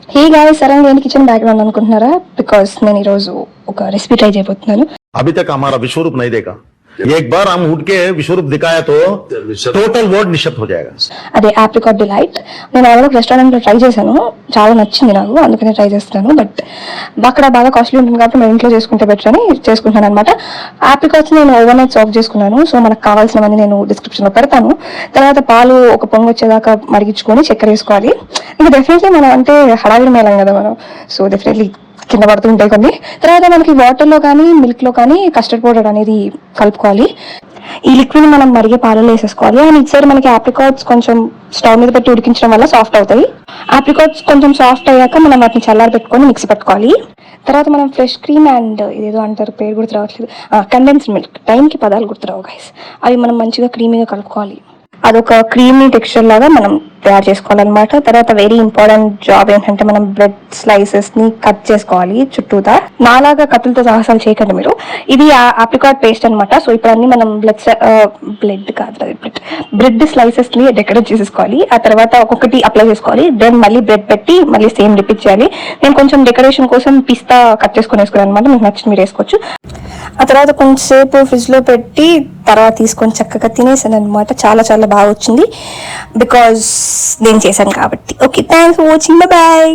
Hey guys, sudden గా kitchen background అనుకుంటున్నారా? Because నేను ఈరోజు ఒక రెసిపీ ట్రై చేయబోతున్నాను. अभी तक हमारा विश्वरूप नहीं देखा. एक बार हम उठ के विश्वरूप दिखाया तो टोटल वर्ल्ड निशब्द हो जाएगा. అదే ఆప్రికాట్ డిలైట్. నేను ఆల్రెడీ రెస్టారెంట్ లో ట్రై చేశాను, చాలా నచ్చింది నాకు, అందుకనే ట్రై చేస్తున్నాను. బట్ అక్కడ బాగా కాస్ట్లీ ఉంటుంది కాబట్టి నేను ఇంట్లో చేసుకుంటే బెటర్ అని చేసుకుంటాను అనమాట. ఆప్రికాట్స్ నేను ఓవర్ నైట్ సాఫ్ చేసుకున్నాను. సో మనకు కావాల్సినవన్నీ నేను డిస్క్రిప్షన్ లో పెడతాను. తర్వాత పాలు ఒక పొంగు వచ్చేదాకా మరిగించుకొని చక్కెర వేసుకోవాలి. ఇంకా డెఫినెట్లీ మనం అంటే హడావిడి మేళం కదా మనం, సో డెఫినెట్లీ కింద పడుతూ ఉంటాయి కొన్ని. తర్వాత మనకి వాటర్లో కానీ మిల్క్లో కానీ కస్టర్డ్ పౌడర్ అనేది కలుపుకోవాలి. ఈ లిక్విడ్ మనం మరిగే పాలలో వేసేసుకోవాలి. అండ్ ఇటు మనకి ఆప్రికాట్స్ కొంచెం స్టవ్ మీద పెట్టి ఉడికించడం వల్ల సాఫ్ట్ అవుతాయి. ఆప్రికాట్స్ కొంచెం సాఫ్ట్ అయ్యాక మనం వాటిని చల్లారి పెట్టుకొని మిక్సీ పెట్టుకోవాలి. తర్వాత మనం ఫ్రెష్ క్రీమ్ అండ్ ఇదేదో అంటారు, పేరు గుర్తు రావట్లేదు, కండెన్స్డ్ మిల్క్, టైంకి పదాలు గుర్తురావు గైస్, అవి మనం మంచిగా క్రీమీగా కలుపుకోవాలి. అదొక క్రీమీ టెక్స్చర్ లాగా మనం తయారు చేసుకోవాలన్నమాట. తర్వాత వెరీ ఇంపార్టెంట్ జాబ్ ఏంటంటే మనం బ్రెడ్ స్లైసెస్ ని కట్ చేసుకోవాలి చుట్టూతా. నాలాగా కత్తులతో సాహసాలు చేయకండి మీరు. ఇది ఆప్రికాట్ పేస్ట్ అనమాట. సో ఇప్పుడు అన్ని మనం బ్రెడ్ స్లైసెస్ ని డెకరేట్ చేసేసుకోవాలి. ఆ తర్వాత ఒక్కొక్కటి అప్లై చేసుకోవాలి. దెన్ మళ్ళీ బ్రెడ్ పెట్టి మళ్ళీ సేమ్ రిపీట్ చేయాలి. నేను కొంచెం డెకరేషన్ కోసం పిస్తా కట్ చేసుకుని వేసుకున్నాను అనమాట. మీకు నచ్చింది మీరు వేసుకోవచ్చు. ఆ తర్వాత కొంచెంసేపు ఫ్రిడ్జ్ లో పెట్టి తర్వాత తీసుకొని చక్కగా తినేసాను అనమాట. చాలా చాలా బాగా వచ్చింది, బికాజ్ నేను చేశాను కాబట్టి. Okay, thanks for watching, bye.